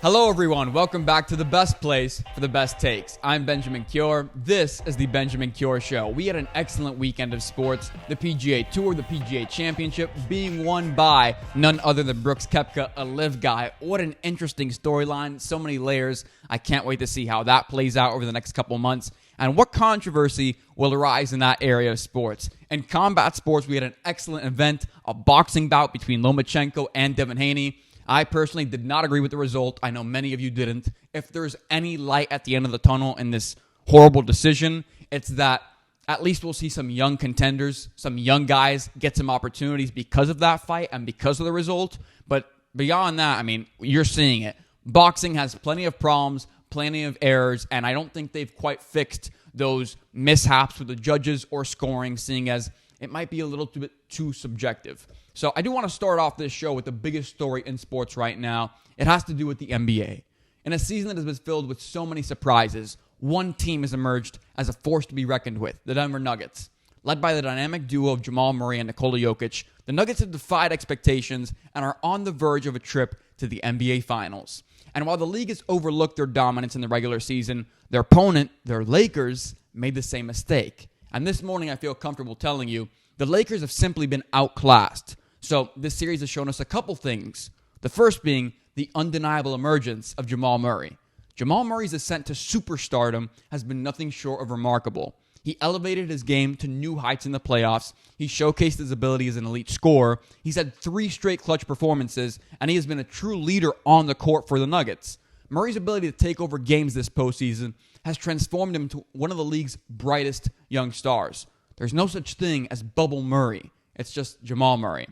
Hello everyone, welcome back to the best place for the best takes. I'm Benjamin Cure. This is the Benjamin Cure Show. We had an excellent weekend of sports. The PGA Tour, the PGA Championship being won by none other than Brooks Koepka, a live guy. What an interesting storyline, so many layers. I can't wait to see how that plays out over the next couple months. And what controversy will arise in that area of sports. In combat sports, we had an excellent event, a boxing bout between Lomachenko and Devin Haney. I personally did not agree with the result. I know many of you didn't. If there's any light at the end of the tunnel in this horrible decision, it's that at least we'll see some young contenders, some young guys get some opportunities because of that fight and because of the result. But beyond that, I mean, you're seeing it. Boxing has plenty of problems, plenty of errors, and I don't think they've quite fixed those mishaps with the judges or scoring, seeing as it might be a little bit too subjective. So I do want to start off this show with the biggest story in sports right now. It has to do with the NBA. In a season that has been filled with so many surprises, one team has emerged as a force to be reckoned with, the Denver Nuggets. Led by the dynamic duo of Jamal Murray and Nikola Jokic, the Nuggets have defied expectations and are on the verge of a trip to the NBA Finals. And while the league has overlooked their dominance in the regular season, their opponent, their Lakers, made the same mistake. And this morning I feel comfortable telling you, the Lakers have simply been outclassed. So this series has shown us a couple things. The first being the undeniable emergence of Jamal Murray. Jamal Murray's ascent to superstardom has been nothing short of remarkable. He elevated his game to new heights in the playoffs. He showcased his ability as an elite scorer. He's had 3 straight clutch performances, and he has been a true leader on the court for the Nuggets. Murray's ability to take over games this postseason has transformed him to one of the league's brightest young stars. There's no such thing as Bubble Murray. It's just Jamal Murray.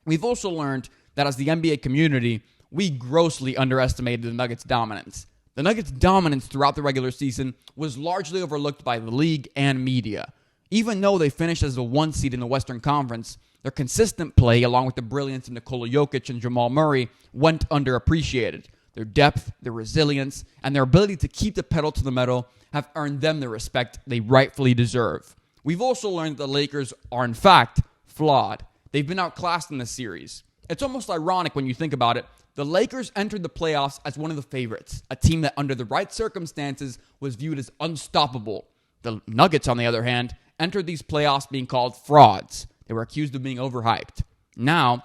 We've also learned that as the NBA community, we grossly underestimated the Nuggets' dominance. The Nuggets' dominance throughout the regular season was largely overlooked by the league and media. Even though they finished as the 1 seed in the Western Conference, their consistent play, along with the brilliance of Nikola Jokic and Jamal Murray, went underappreciated. Their depth, their resilience, and their ability to keep the pedal to the metal have earned them the respect they rightfully deserve. We've also learned that the Lakers are, in fact, flawed. They've been outclassed in this series. It's almost ironic when you think about it. The Lakers entered the playoffs as one of the favorites, a team that under the right circumstances was viewed as unstoppable. The Nuggets, on the other hand, entered these playoffs being called frauds. They were accused of being overhyped. Now,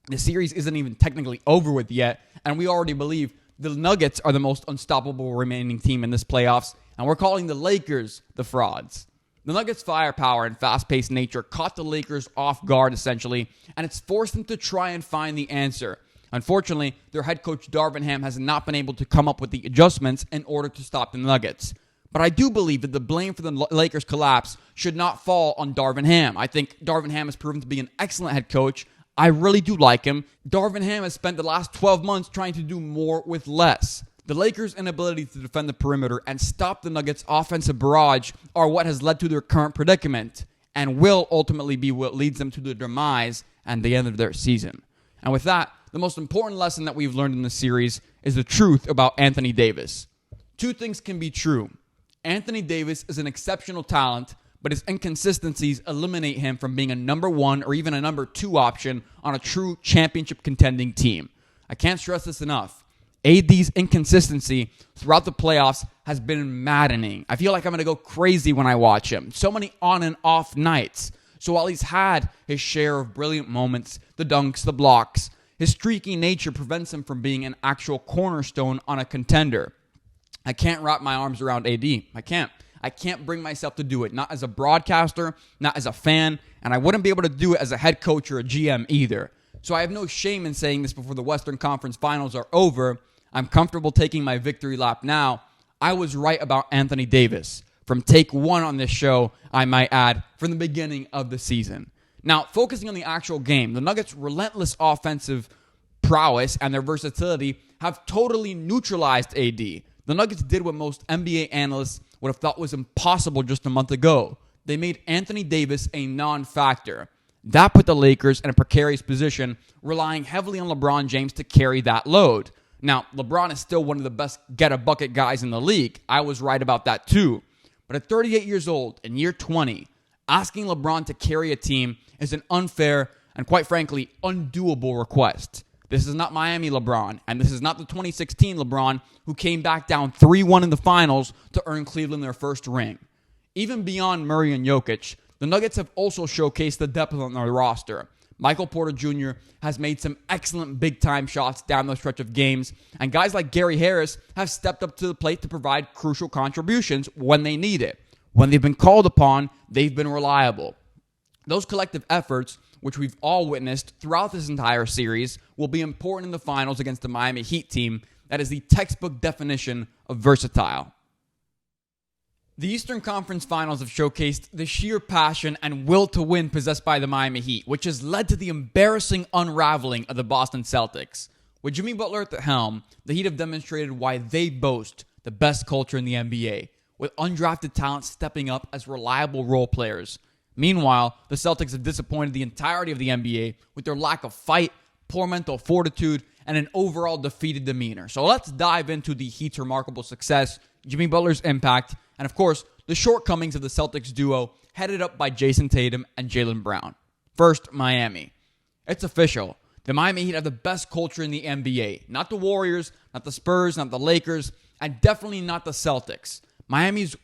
the series isn't even technically over with yet, and we already believe the Nuggets are the most unstoppable remaining team in this playoffs, and we're calling the Lakers the frauds. The Nuggets' firepower and fast-paced nature caught the Lakers off guard, essentially, and it's forced them to try and find the answer. Unfortunately, their head coach Darvin Ham has not been able to come up with the adjustments in order to stop the Nuggets. But I do believe that the blame for the Lakers' collapse should not fall on Darvin Ham. I think Darvin Ham has proven to be an excellent head coach. I really do like him. Darvin Ham has spent the last 12 months trying to do more with less. The Lakers' inability to defend the perimeter and stop the Nuggets' offensive barrage are what has led to their current predicament and will ultimately be what leads them to their demise and the end of their season. And with that, the most important lesson that we've learned in this series is the truth about Anthony Davis. 2 things can be true. Anthony Davis is an exceptional talent, but his inconsistencies eliminate him from being a number 1 or even a number 2 option on a true championship contending team. I can't stress this enough. AD's inconsistency throughout the playoffs has been maddening. I feel like I'm going to go crazy when I watch him. So many on and off nights. So while he's had his share of brilliant moments, the dunks, the blocks, his streaky nature prevents him from being an actual cornerstone on a contender. I can't wrap my arms around AD. I can't bring myself to do it. Not as a broadcaster, not as a fan, and I wouldn't be able to do it as a head coach or a GM either. So I have no shame in saying this before the Western Conference Finals are over. I'm comfortable taking my victory lap now. I was right about Anthony Davis. From take 1 on this show, I might add, from the beginning of the season. Now, focusing on the actual game, the Nuggets' relentless offensive prowess and their versatility have totally neutralized AD. The Nuggets did what most NBA analysts would have thought was impossible just a month ago. They made Anthony Davis a non-factor. That put the Lakers in a precarious position, relying heavily on LeBron James to carry that load. Now, LeBron is still one of the best get-a-bucket guys in the league. I was right about that too. But at 38 years old, in year 20, asking LeBron to carry a team is an unfair and, quite frankly, undoable request. This is not Miami LeBron, and this is not the 2016 LeBron who came back down 3-1 in the finals to earn Cleveland their first ring. Even beyond Murray and Jokic, the Nuggets have also showcased the depth on their roster. Michael Porter Jr. has made some excellent big-time shots down the stretch of games, and guys like Gary Harris have stepped up to the plate to provide crucial contributions when they need it. When they've been called upon, they've been reliable. Those collective efforts, which we've all witnessed throughout this entire series, will be important in the finals against the Miami Heat team that is the textbook definition of versatile. The Eastern Conference Finals have showcased the sheer passion and will to win possessed by the Miami Heat, which has led to the embarrassing unraveling of the Boston Celtics. With Jimmy Butler at the helm, the Heat have demonstrated why they boast the best culture in the NBA, with undrafted talent stepping up as reliable role players. Meanwhile, the Celtics have disappointed the entirety of the NBA with their lack of fight, poor mental fortitude, and an overall defeated demeanor. So let's dive into the Heat's remarkable success, Jimmy Butler's impact, and of course, the shortcomings of the Celtics duo headed up by Jason Tatum and Jaylen Brown. First, Miami. It's official. The Miami Heat have the best culture in the NBA. Not the Warriors, not the Spurs, not the Lakers, and definitely not the Celtics. Miami's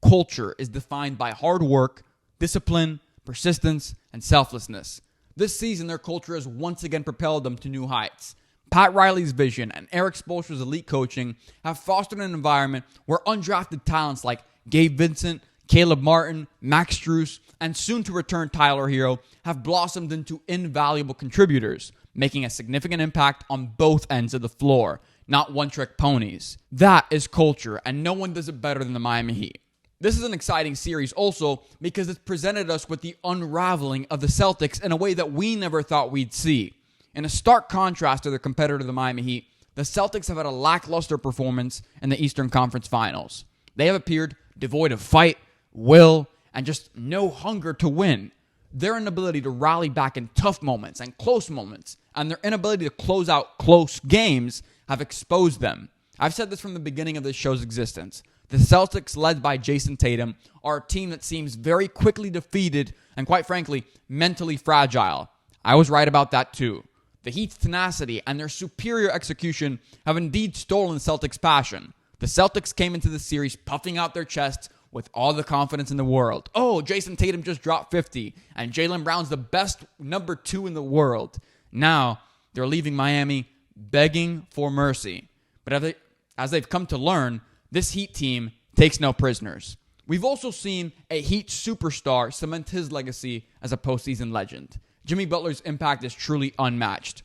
culture is defined by hard work, discipline, persistence, and selflessness. This season, their culture has once again propelled them to new heights. Pat Riley's vision and Eric Spoelstra's elite coaching have fostered an environment where undrafted talents like Gabe Vincent, Caleb Martin, Max Strus, and soon-to-return Tyler Hero have blossomed into invaluable contributors, making a significant impact on both ends of the floor, not one-trick ponies. That is culture, and no one does it better than the Miami Heat. This is an exciting series also because it's presented us with the unraveling of the Celtics in a way that we never thought we'd see. In a stark contrast to their competitor, the Miami Heat, the Celtics have had a lackluster performance in the Eastern Conference Finals. They have appeared devoid of fight, will, and just no hunger to win. Their inability to rally back in tough moments and close moments, and their inability to close out close games have exposed them. I've said this from the beginning of this show's existence. The Celtics, led by Jason Tatum, are a team that seems very quickly defeated and, quite frankly, mentally fragile. I was right about that too. The Heat's tenacity and their superior execution have indeed stolen Celtics' passion. The Celtics came into the series puffing out their chests with all the confidence in the world. Oh, Jason Tatum just dropped 50, and Jaylen Brown's the best number 2 in the world. Now, they're leaving Miami begging for mercy. But as they've come to learn, this Heat team takes no prisoners. We've also seen a Heat superstar cement his legacy as a postseason legend. Jimmy Butler's impact is truly unmatched.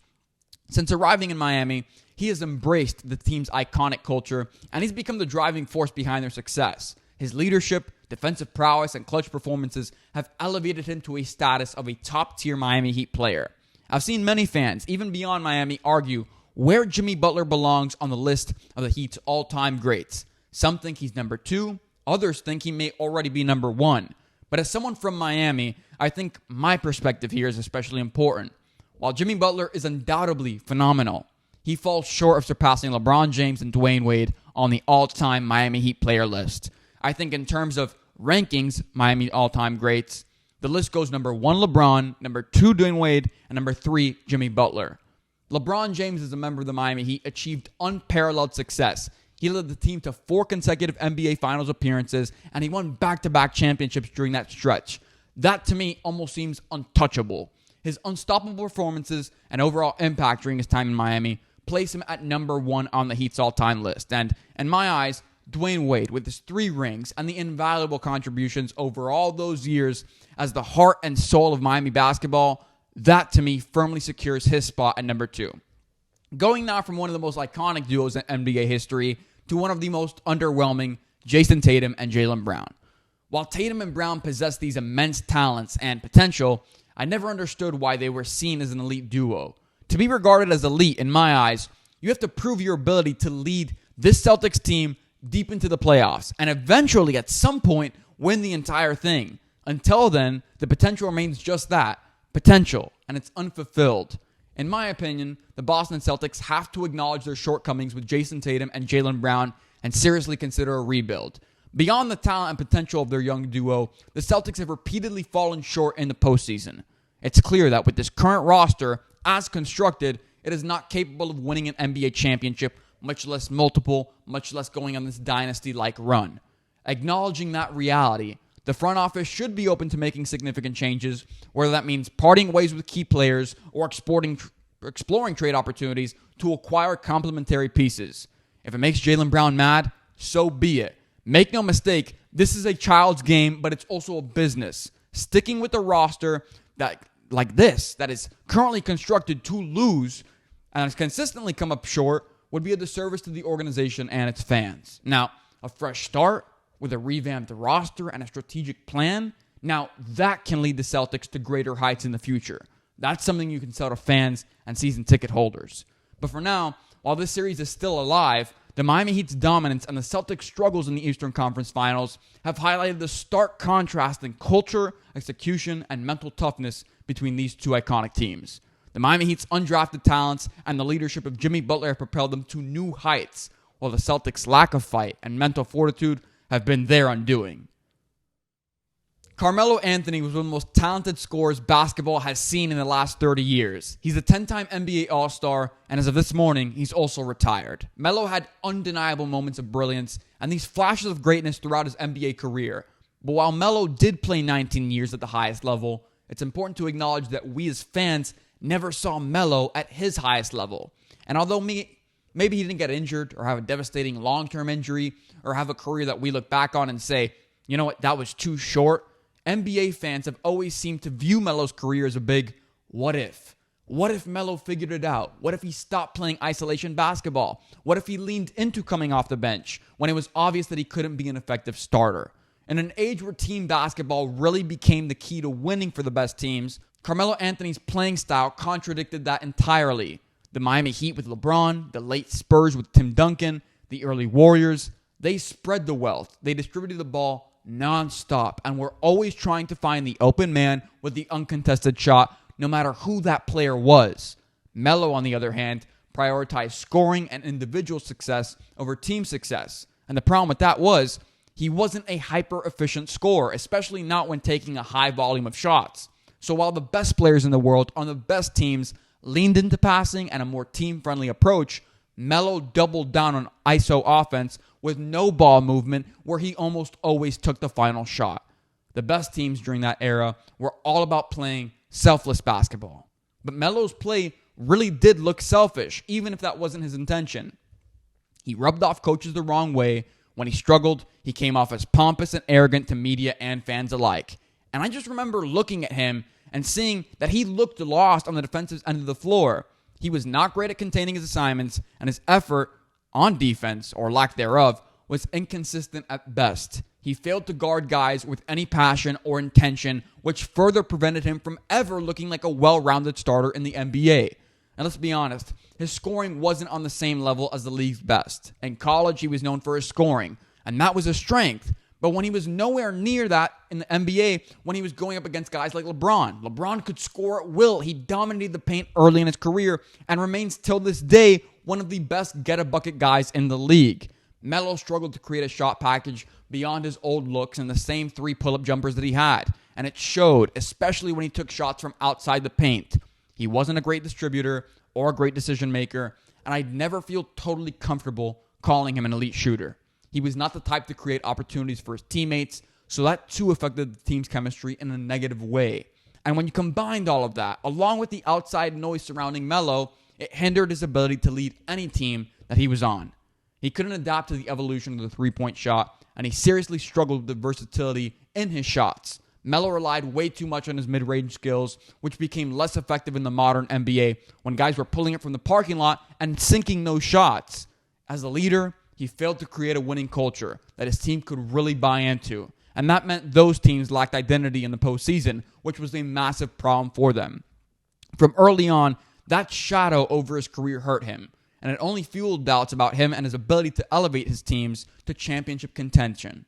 Since arriving in Miami, he has embraced the team's iconic culture, and he's become the driving force behind their success. His leadership, defensive prowess, and clutch performances have elevated him to a status of a top-tier Miami Heat player. I've seen many fans, even beyond Miami, argue where Jimmy Butler belongs on the list of the Heat's all-time greats. Some think he's number 2, others think he may already be number 1. But as someone from Miami, I think my perspective here is especially important. While Jimmy Butler is undoubtedly phenomenal, he falls short of surpassing LeBron James and Dwayne Wade on the all-time Miami Heat player list. I think in terms of rankings, Miami all-time greats, the list goes number 1 LeBron, number 2 Dwayne Wade, and number 3 Jimmy Butler. LeBron James, as a member of the Miami Heat, achieved unparalleled success. He led the team to 4 consecutive NBA Finals appearances, and he won back-to-back championships during that stretch. That, to me, almost seems untouchable. His unstoppable performances and overall impact during his time in Miami place him at number 1 on the Heat's all-time list. And, in my eyes, Dwayne Wade, with his 3 rings and the invaluable contributions over all those years as the heart and soul of Miami basketball, that, to me, firmly secures his spot at number 2. Going now from one of the most iconic duos in NBA history to one of the most underwhelming, Jason Tatum and Jaylen Brown. While Tatum and Brown possess these immense talents and potential, I never understood why they were seen as an elite duo. To be regarded as elite, in my eyes, you have to prove your ability to lead this Celtics team deep into the playoffs and eventually, at some point, win the entire thing. Until then, the potential remains just that, potential, and it's unfulfilled. In my opinion, the Boston Celtics have to acknowledge their shortcomings with Jason Tatum and Jaylen Brown and seriously consider a rebuild. Beyond the talent and potential of their young duo, the Celtics have repeatedly fallen short in the postseason. It's clear that with this current roster, as constructed, it is not capable of winning an NBA championship, much less multiple, much less going on this dynasty-like run. Acknowledging that reality, the front office should be open to making significant changes, whether that means parting ways with key players or exploring trade opportunities to acquire complementary pieces. If it makes Jaylen Brown mad, so be it. Make no mistake, this is a child's game, but it's also a business. Sticking with the roster that is currently constructed to lose and has consistently come up short would be a disservice to the organization and its fans. Now, a fresh start with a revamped roster and a strategic plan, now that can lead the Celtics to greater heights in the future. That's something you can sell to fans and season ticket holders. But for now, while this series is still alive, the Miami Heat's dominance and the Celtics' struggles in the Eastern Conference Finals have highlighted the stark contrast in culture, execution, and mental toughness between these two iconic teams. The Miami Heat's undrafted talents and the leadership of Jimmy Butler have propelled them to new heights, while the Celtics' lack of fight and mental fortitude have been their undoing. Carmelo Anthony was one of the most talented scorers basketball has seen in the last 30 years. He's a 10-time NBA All-Star, and as of this morning, he's also retired. Melo had undeniable moments of brilliance and these flashes of greatness throughout his NBA career. But while Melo did play 19 years at the highest level, it's important to acknowledge that we as fans never saw Melo at his highest level. And although maybe he didn't get injured or have a devastating long-term injury or have a career that we look back on and say, you know what, that was too short, NBA fans have always seemed to view Melo's career as a big what if. What if Melo figured it out? What if he stopped playing isolation basketball? What if he leaned into coming off the bench when it was obvious that he couldn't be an effective starter? In an age where team basketball really became the key to winning for the best teams, Carmelo Anthony's playing style contradicted that entirely. The Miami Heat with LeBron, the late Spurs with Tim Duncan, the early Warriors, they spread the wealth. They distributed the ball non-stop and were always trying to find the open man with the uncontested shot, no matter who that player was. Melo, on the other hand, prioritized scoring and individual success over team success. And the problem with that was he wasn't a hyper-efficient scorer, especially not when taking a high volume of shots. So while the best players in the world on the best teams leaned into passing and a more team-friendly approach, Melo doubled down on ISO offense with no ball movement where he almost always took the final shot. The best teams during that era were all about playing selfless basketball. But Melo's play really did look selfish, even if that wasn't his intention. He rubbed off coaches the wrong way. When he struggled, he came off as pompous and arrogant to media and fans alike. And I just remember looking at him and seeing that he looked lost on the defensive end of the floor. He was not great at containing his assignments, and his effort on defense, or lack thereof, was inconsistent at best. He failed to guard guys with any passion or intention, which further prevented him from ever looking like a well-rounded starter in the NBA. And let's be honest, his scoring wasn't on the same level as the league's best. In college, he was known for his scoring, and that was a strength. But when he was nowhere near that in the NBA, when he was going up against guys like LeBron could score at will. He dominated the paint early in his career and remains till this day one of the best get-a-bucket guys in the league. Melo struggled to create a shot package beyond his old looks and the same 3 pull-up jumpers that he had. And it showed, especially when he took shots from outside the paint. He wasn't a great distributor or a great decision maker, and I'd never feel totally comfortable calling him an elite shooter. He was not the type to create opportunities for his teammates, so that too affected the team's chemistry in a negative way. And when you combined all of that, along with the outside noise surrounding Melo, it hindered his ability to lead any team that he was on. He couldn't adapt to the evolution of the three-point shot, and he seriously struggled with the versatility in his shots. Melo relied way too much on his mid-range skills, which became less effective in the modern NBA when guys were pulling it from the parking lot and sinking those shots. As a leader, he failed to create a winning culture that his team could really buy into, and that meant those teams lacked identity in the postseason, which was a massive problem for them. From early on, that shadow over his career hurt him, and it only fueled doubts about him and his ability to elevate his teams to championship contention.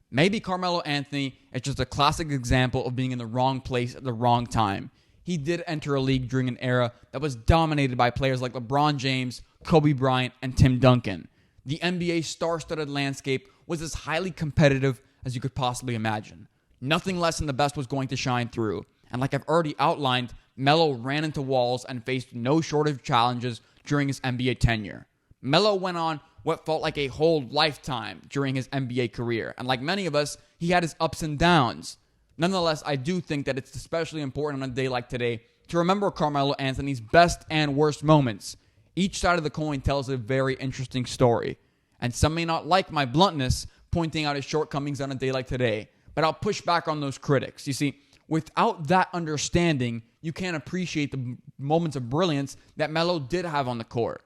Maybe Carmelo Anthony is just a classic example of being in the wrong place at the wrong time. He did enter a league during an era that was dominated by players like LeBron James, Kobe Bryant, and Tim Duncan. The NBA's star-studded landscape was as highly competitive as you could possibly imagine. Nothing less than the best was going to shine through. And like I've already outlined, Melo ran into walls and faced no shortage of challenges during his NBA tenure. Melo went on what felt like a whole lifetime during his NBA career, and like many of us, he had his ups and downs. Nonetheless, I do think that it's especially important on a day like today to remember Carmelo Anthony's best and worst moments. Each side of the coin tells a very interesting story, and some may not like my bluntness pointing out his shortcomings on a day like today, but I'll push back on those critics. You see, without that understanding, you can't appreciate the moments of brilliance that Melo did have on the court.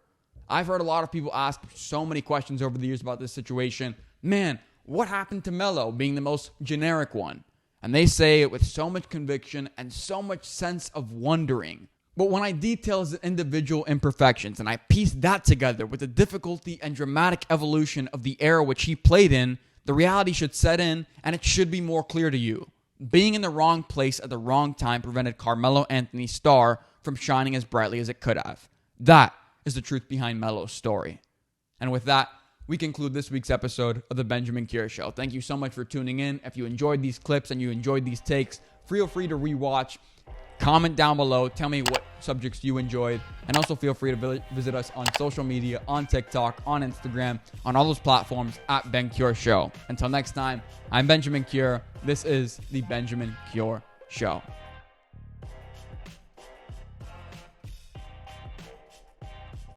I've heard a lot of people ask so many questions over the years about this situation. Man, what happened to Melo, being the most generic one? And they say it with so much conviction and so much sense of wondering. But when I detail his individual imperfections and I piece that together with the difficulty and dramatic evolution of the era which he played in, the reality should set in and it should be more clear to you. Being in the wrong place at the wrong time prevented Carmelo Anthony's star from shining as brightly as it could have. That is the truth behind Melo's story. And with that, we conclude this week's episode of The Benjamin Cure Show. Thank you so much for tuning in. If you enjoyed these clips and you enjoyed these takes, feel free to rewatch. Comment down below. Tell me what subjects you enjoyed. And also feel free to visit us on social media, on TikTok, on Instagram, on all those platforms at Ben Cure Show. Until next time, I'm Benjamin Cure. This is The Benjamin Cure Show.